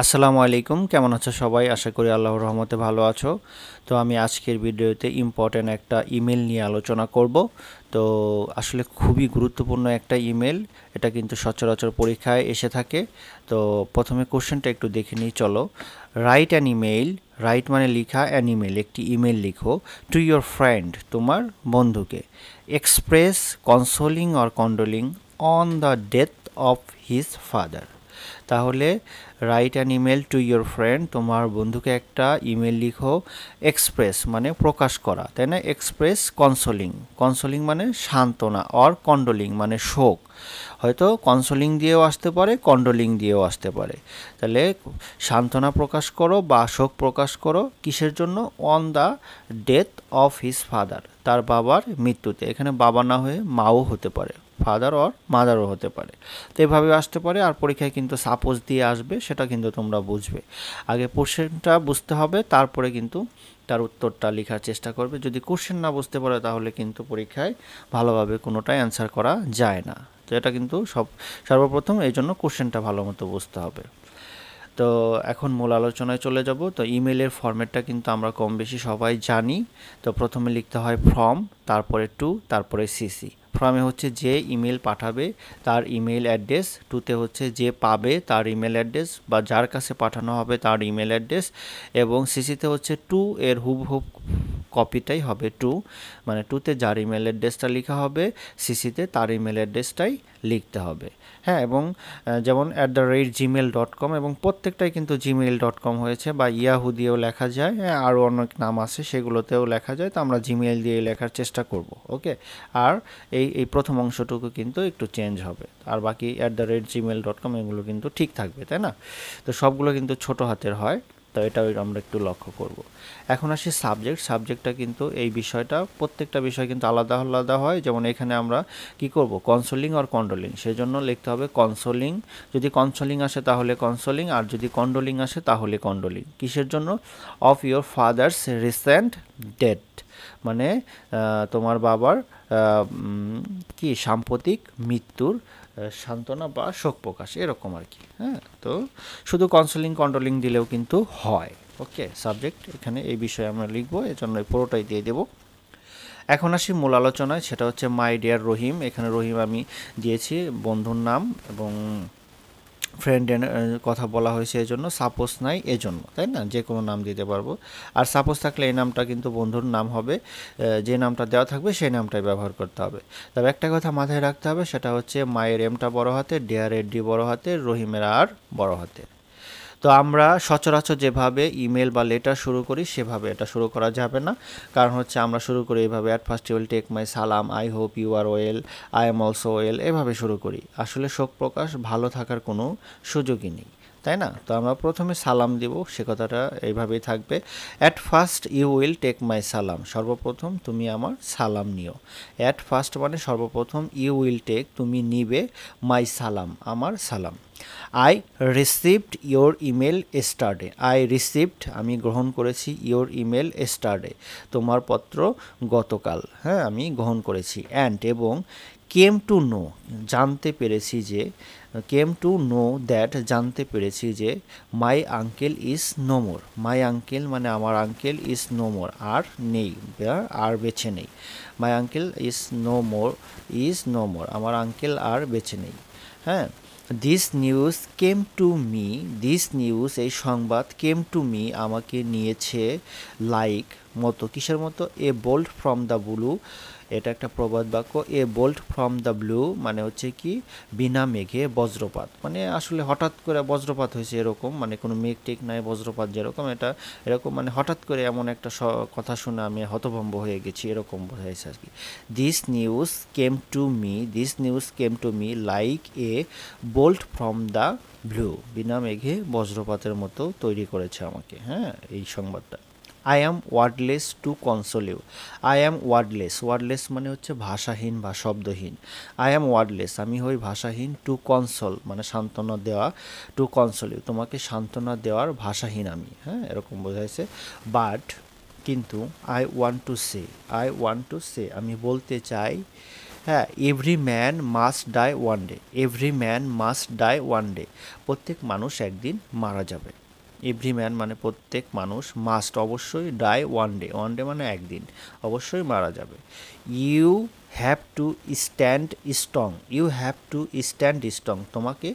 আসসালামু আলাইকুম, কেমন আছো সবাই? আশা করি আল্লাহর রহমতে ভালো আছো। তো আমি আজকের ভিডিওতে ইম্পর্ট্যান্ট একটা ইমেল নিয়ে আলোচনা করব। তো আসলে খুবই গুরুত্বপূর্ণ একটা ইমেল, এটা কিন্তু সচরাচর পরীক্ষায় এসে থাকে। তো প্রথমে কোশ্চেনটা একটু দেখে নিই, চলো। রাইট অ্যান ইমেইল, রাইট মানে লিখা, অ্যান ইমেল একটি ইমেল লিখো, টু ইয়োর ফ্রেন্ড তোমার বন্ধুকে, express consoling or condoling on the death of his father. তাহলে write an email to your friend, তোমার বন্ধুকে একটা ইমেল লিখো। এক্সপ্রেস মানে প্রকাশ করা, তাই না? এক্সপ্রেস কনসোলিং, কনসোলিং মানে সান্ত্বনা, অর কন্ডোলিং মানে শোক। হয়তো কনসোলিং দিয়েও আসতে পারে, কন্ডোলিং দিয়েও আসতে পারে। তাহলে সান্ত্বনা প্রকাশ করো বা শোক প্রকাশ করো কিসের জন্য? On the death of his father, তার বাবার মৃত্যুতে। এখানে বাবা না হয়ে মাও হতে পারে, ফাদার অর মাদারও হতে পারে। তো এভাবে আসতে পারে। আর পরীক্ষায় কিন্তু সাপোজ দিয়ে আসবে, সেটা কিন্তু তোমরা বুঝবে। আগে কোশ্চেনটা বুঝতে হবে, তারপরে কিন্তু তার উত্তরটা লেখার চেষ্টা করবে। যদি কোশ্চেন না বুঝতে পারে তাহলে কিন্তু পরীক্ষায় ভালোভাবে কোনোটাই অ্যান্সার করা যায় না। তো এটা কিন্তু সর্বপ্রথম এই জন্য কোশ্চেনটা ভালো মতো বুঝতে হবে। তো এখন মূল আলোচনায় চলে যাব। তো ইমেলের ফরম্যাটটা কিন্তু আমরা কম বেশি সবাই জানি। তো প্রথমে লিখতে হয় ফ্রম, তারপরে টু, তারপরে সিসি। ফ্রমে হচ্ছে যে ইমেল পাঠাবে তার ইমেল অ্যাড্রেস, টুতে হচ্ছে যে পাবে তার ইমেল অ্যাড্রেস বা যার কাছে পাঠানো হবে তার ইমেল অ্যাড্রেস, এবং সিসিতে হচ্ছে টু এর হুবহুব কপিটাই হবে টু, মানে টুতে যার ইমেল অ্যাড্রেসটা লেখা হবে সিসিতে তার ইমেল অ্যাড্রেসটাই লিখতে হবে। হ্যাঁ, এবং যেমন @gmail.com, এবং প্রত্যেকটাই কিন্তু gmail.com হয়েছে, বা ইয়াহু দিয়েও লেখা যায়। হ্যাঁ, আরও অনেক নাম আছে, সেগুলোতেও লেখা যায়। তো আমরা জিমেইল দিয়ে লেখার চেষ্টা করব। ওকে। আর এই প্রথম অংশটুকু কিন্তু একটু চেঞ্জ হবে, আর বাকি @gmail.com এগুলো কিন্তু ঠিক থাকবে, তাই না? তো সবগুলো কিন্তু ছোট হাতের হয়, তো এটাও আমরা একটু লক্ষ্য করব। এখন আসি সাবজেক্ট। সাবজেক্টটা কিন্তু এই বিষয়টা, প্রত্যেকটা বিষয় কিন্তু আলাদা আলাদা হয়। যেমন এখানে আমরা কি করব? কনসোলিং আর কন্ডোলিং, সেই জন্য লিখতে হবে কনসোলিং। যদি কনসোলিং আসে তাহলে কনসোলিং, আর যদি কন্ডোলিং আসে তাহলে কন্ডোলিং। কিসের জন্য? Of your father's recent death, মানে তোমার বাবার কি সাম্প্রতিক মৃত্যুর সান্ত্বনা বা শোক প্রকাশ, এরকম আর কি। হ্যাঁ, তো শুধু কনসোলিং কন্ট্রোলিং দিলেও কিন্তু হয়। ওকে, সাবজেক্ট এখানে এই বিষয়ে আমরা লিখবো, এজন্য পুরোটাই দিয়ে দেব। এখন আসি মূল আলোচনায়, সেটা হচ্ছে মাই ডিয়ার রহিম। এখানে রহিম আমি দিয়েছি বন্ধুর নাম, এবং ফ্রেন্ডের কথা বলা হয়েছে এজন্য, সাপোজ নাই এজন্য, তাই না? যে কোনো নাম দিতে পারবো। আর সাপোজ থাকলে এই নামটা কিন্তু বন্ধুর নাম হবে, যে নামটা দেওয়া থাকবে সেই নামটাই ব্যবহার করতে হবে। তবে একটা কথা মাথায় রাখতে হবে, সেটা হচ্ছে মায়ের এমটা বড় হাতে, ডিয়ারের ডি বড় হাতে, রহিমের আর বড় হাতে। তো আমরা সচরাচর যেভাবে ইমেল বা লেটার শুরু করি সেভাবে এটা শুরু করা যাবে না। কারণ হচ্ছে আমরা শুরু করি এইভাবে, at first you will take my সালাম, I hope you are well, I am also well, এভাবে শুরু করি। আসলে শোক প্রকাশ ভালো থাকার কোনো সুযোগই নেই, তাই না? তো আমরা প্রথমে সালাম দিব, সে কথাটা এইভাবেই থাকবে। At first you will take my সালাম, সর্বপ্রথম তুমি আমার সালাম নিও। অ্যাট ফার্স্ট মানে সর্বপ্রথম, ইউ উইল টেক তুমি নিবে, মাই সালাম আমার সালাম। I received your email yesterday, I received আমি গ্রহণ করেছি, ইয়োর ইমেল এস্টারডে তোমার পত্র গতকাল, হ্যাঁ আমি গ্রহণ করেছি। অ্যান্ড এবং, কেম টু নো জানতে পেরেছি যে, কেম টু নো দ্যাট জানতে পেরেছি যে, my uncle is no more, my uncle মানে আমার আঙ্কেল, ইজ নো মোর আর নেই, আর বেঁচে নেই। My uncle is no more, is no more আমার আঙ্কেল আর বেঁচে নেই। হ্যাঁ, this news came to me, this news এই সংবাদ, কেম টু মি আমাকে নিয়েছে, লাইক মতো, কিসের মতো? A bolt from the blue, এটা একটা প্রবাদ বাক্য। A bolt from the blue মানে হচ্ছে কি, বিনা মেঘে বজ্রপাত, মানে আসলে হঠাৎ করে বজ্রপাত হয়েছে এরকম, মানে কোনো মেঘ টেক নাই, বজ্রপাত যেরকম, এটা এরকম মানে হঠাৎ করে এমন একটা কথা শুনে আমি হতভম্ব হয়ে গেছি, এরকম বোঝাইছে আর কি। This news came to me, this news came to me like a bolt from the blue, বিনা মেঘে বজ্রপাতের মতো তৈরি করেছে আমাকে, হ্যাঁ এই সংবাদটা। I am wordless to console you, I am wordless, wordless মানে হচ্ছে ভাষাহীন বা শব্দহীন। আই অ্যাম ওয়ার্ডলেস আমি হই ভাষাহীন, টু কনসোল মানে সান্ত্বনা দেওয়া, টু কনসোল ইউ তোমাকে সান্ত্বনা দেওয়ার ভাষাহীন আমি, হ্যাঁ এরকম বোঝাইছে। বাট কিন্তু, I want to say, I want to say আমি বলতে চাই, হ্যাঁ, every man must die one day, every man must die one day, প্রত্যেক মানুষ একদিন মারা যাবে। এভরি ম্যান মানে প্রত্যেক মানুষ, মাস্ট অবশ্যই, die one day, one day মানে একদিন অবশ্যই মারা যাবে। You have to stand strong, you have to stand strong, তোমাকে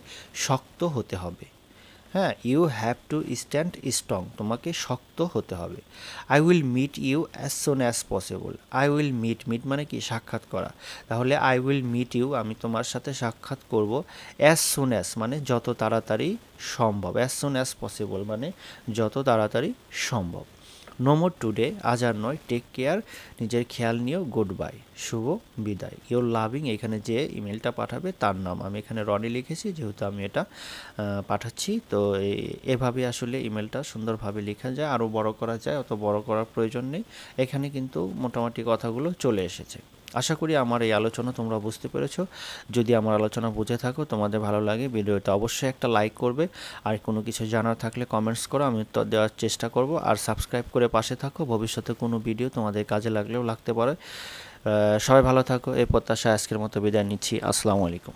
শক্ত হতে হবে। হ্যাঁ, you have to stand strong, তোমাকে শক্ত হতে হবে। I will meet you as soon as possible, I will meet, meet মানে কি সাক্ষাৎ করা, তাহলে আই উইল মিট ইউ, আমি তোমার সাথে সাক্ষাৎ করব, অ্যাজ সুন অ্যাজ মানে যত তাড়াতাড়ি সম্ভব, অ্যাজ সুন অ্যাজ পসিবল মানে যত তাড়াতাড়ি সম্ভব। নো মোর টুডে, আজ আর নয়, টেক কেয়ার, নিজের খেয়াল নিও, গুড বাই, শুভ বিদায়। ইউর লাভিং, এখানে যে ইমেলটা পাঠাবে তার নাম, আমি এখানে রনি লিখেছি যেহেতু আমি এটা পাঠাচ্ছি। তো এভাবে আসলে ইমেলটা সুন্দরভাবে লেখা যায়, আরও বড় করা যায়, অত বড় করার প্রয়োজন নেই। এখানে কিন্তু মোটামুটি কথাগুলো চলে এসেছে। আশা করি আমার এই আলোচনা তোমরা বুঝতে পেরেছো। যদি আমার আলোচনা বুঝে থাকো, তোমাদের ভালো লাগে, ভিডিওতে অবশ্যই একটা লাইক করবে, আর কোনো কিছু জানার থাকলে কমেন্টস করো, আমি উত্তর দেওয়ার চেষ্টা করব। আর সাবস্ক্রাইব করে পাশে থাকো, ভবিষ্যতে কোনো ভিডিও তোমাদের কাজে লাগলেও লাগতে পারে। সবাই ভালো থাকো, এই প্রত্যাশায় আজকের মতো বিদায় নিচ্ছি। আসসালামু আলাইকুম।